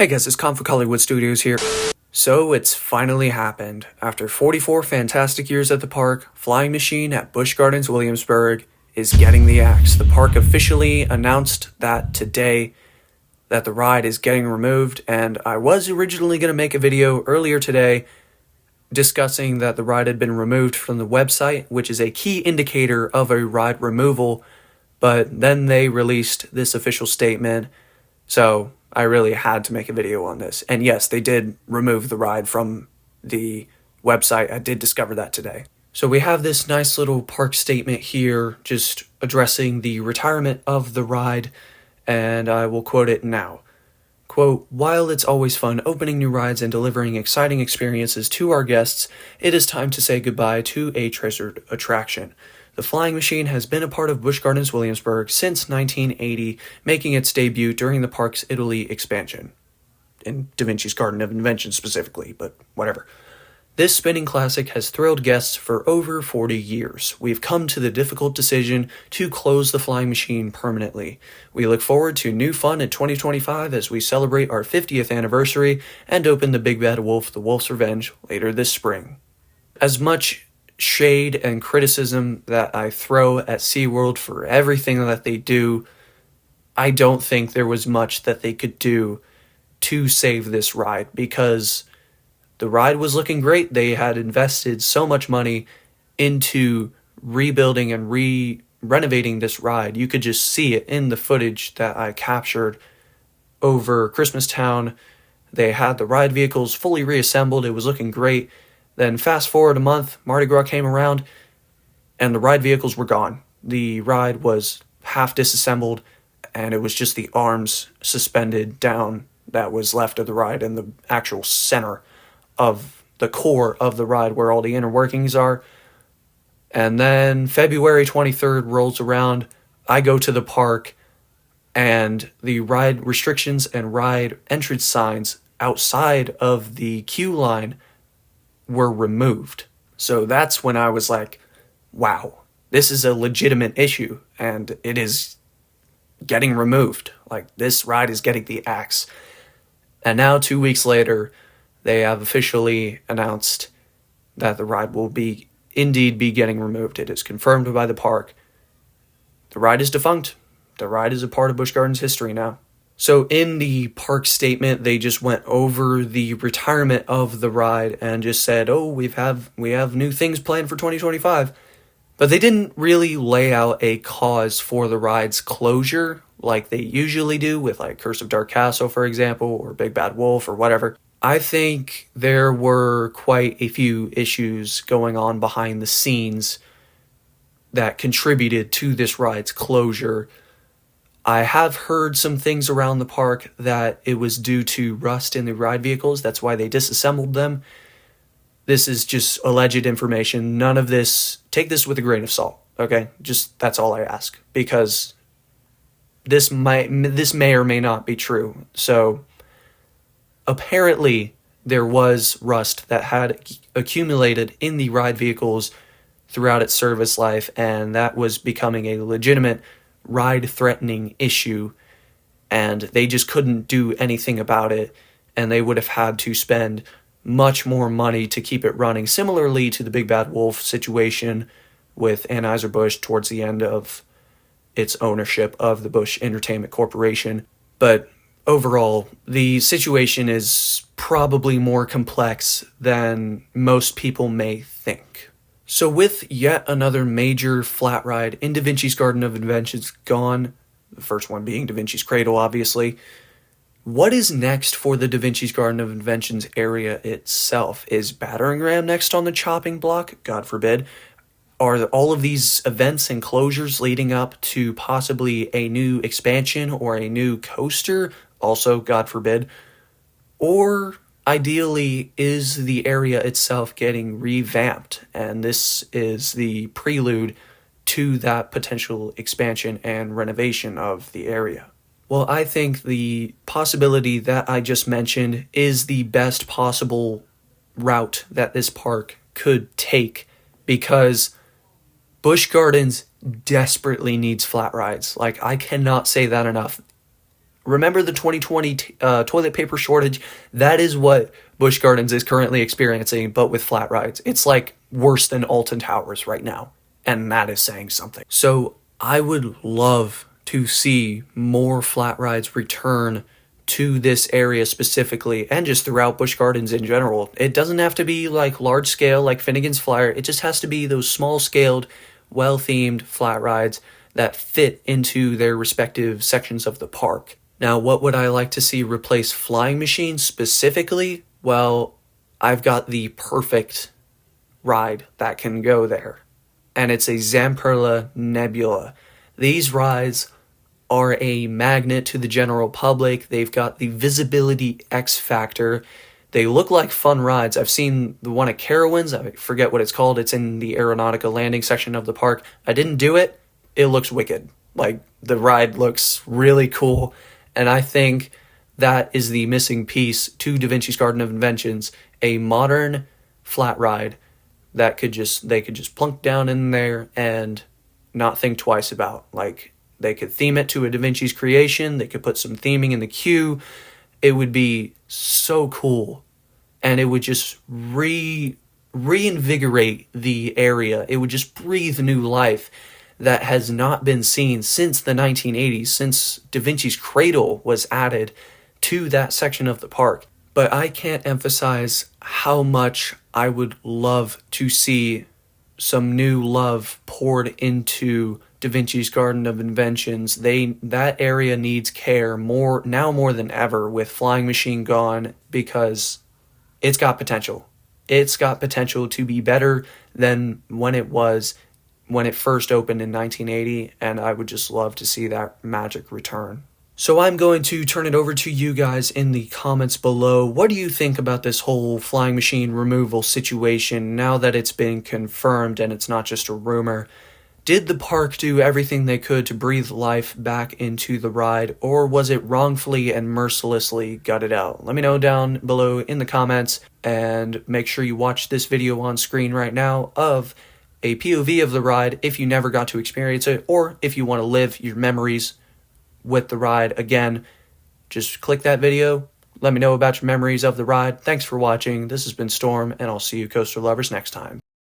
Hey guys, it's Conflict Hollywood Studios here. So it's finally happened. After 44 fantastic years at the park, Flying Machine at Busch Gardens, Williamsburg is getting the axe. The park officially announced that today that the ride is getting removed, and I was originally going to make a video earlier today discussing that the ride had been removed from the website, which is a key indicator of a ride removal, but then they released this official statement, so I really had to make a video on this. And yes, they did remove the ride from the website. I did discover that today. So we have this nice little park statement here just addressing the retirement of the ride, and I will quote it now. Quote, "While it's always fun opening new rides and delivering exciting experiences to our guests, it is time to say goodbye to a treasured attraction. The Flying Machine has been a part of Busch Gardens Williamsburg since 1980, making its debut during the park's Italy expansion." In Da Vinci's Garden of Invention specifically, but whatever. "This spinning classic has thrilled guests for over 40 years. We've come to the difficult decision to close the Flying Machine permanently. We look forward to new fun in 2025 as we celebrate our 50th anniversary and open the Big Bad Wolf, The Wolf's Revenge, later this spring." As much shade and criticism that I throw at SeaWorld for everything that they do, I don't think there was much that they could do to save this ride, because the ride was looking great. They had invested so much money into rebuilding and renovating this ride. You could just see it in the footage that I captured over Christmastown. They had the ride vehicles fully reassembled. It was looking great. Then fast forward a month, Mardi Gras came around, and the ride vehicles were gone. The ride was half disassembled, and it was just the arms suspended down that was left of the ride, and the actual center of the core of the ride where all the inner workings are. And then February 23rd rolls around, I go to the park, and the ride restrictions and ride entrance signs outside of the queue line were removed. So that's when I was like, wow, this is a legitimate issue, and it is getting removed. Like, this ride is getting the axe. And now 2 weeks later, they have officially announced that the ride will indeed be getting removed. It is confirmed by the park. The ride is defunct. The ride is a part of Busch Gardens history now. So in the park statement, they just went over the retirement of the ride and just said, oh, we have new things planned for 2025. But they didn't really lay out a cause for the ride's closure like they usually do with like Curse of Dark Castle, for example, or Big Bad Wolf or whatever. I think there were quite a few issues going on behind the scenes that contributed to this ride's closure. I have heard some things around the park that it was due to rust in the ride vehicles. That's why they disassembled them. This is just alleged information. None of this, take this with a grain of salt, okay? Just, that's all I ask, because this may or may not be true. So apparently there was rust that had accumulated in the ride vehicles throughout its service life, and that was becoming a legitimate ride-threatening issue, and they just couldn't do anything about it, and they would have had to spend much more money to keep it running, similarly to the Big Bad Wolf situation with Anheuser-Busch towards the end of its ownership of the Busch Entertainment Corporation. But overall, the situation is probably more complex than most people may think. So with yet another major flat ride in Da Vinci's Garden of Inventions gone, the first one being Da Vinci's Cradle, obviously, what is next for the Da Vinci's Garden of Inventions area itself? Is Battering Ram next on the chopping block? God forbid. Are all of these events and closures leading up to possibly a new expansion or a new coaster? Also, God forbid. Or ideally, is the area itself getting revamped? And this is the prelude to that potential expansion and renovation of the area. Well, I think the possibility that I just mentioned is the best possible route that this park could take, because Busch Gardens desperately needs flat rides. Like, I cannot say that enough. Remember the 2020 toilet paper shortage? That is what Busch Gardens is currently experiencing, but with flat rides. It's like worse than Alton Towers right now, and that is saying something. So I would love to see more flat rides return to this area specifically, and just throughout Busch Gardens in general. It doesn't have to be like large scale like Finnegan's Flyer. It just has to be those small scaled, well themed flat rides that fit into their respective sections of the park. Now, what would I like to see replace Flying Machine specifically? Well, I've got the perfect ride that can go there, and it's a Zamperla Nebula. These rides are a magnet to the general public. They've got the visibility X factor. They look like fun rides. I've seen the one at Carowinds. I forget what it's called. It's in the Aeronautica landing section of the park. I didn't do it. It looks wicked. Like, the ride looks really cool. And I think that is the missing piece to Da Vinci's Garden of Inventions. A modern flat ride that they could just plunk down in there and not think twice about. Like, they could theme it to a Da Vinci's creation. They could put some theming in the queue. It would be so cool. And it would just reinvigorate the area. It would just breathe new life that has not been seen since the 1980s, since Da Vinci's Cradle was added to that section of the park. But I can't emphasize how much I would love to see some new love poured into Da Vinci's Garden of Inventions. That area needs care more than ever with Flying Machine gone, because it's got potential. It's got potential to be better than when it first opened in 1980, and I would just love to see that magic return. So I'm going to turn it over to you guys in the comments below. What do you think about this whole Flying Machine removal situation now that it's been confirmed and it's not just a rumor? Did the park do everything they could to breathe life back into the ride, or was it wrongfully and mercilessly gutted out? Let me know down below in the comments, and make sure you watch this video on screen right now of a POV of the ride if you never got to experience it, or if you want to live your memories with the ride again. Just click that video. Let me know about your memories of the ride. Thanks for watching. This has been Storm, and I'll see you coaster lovers next time.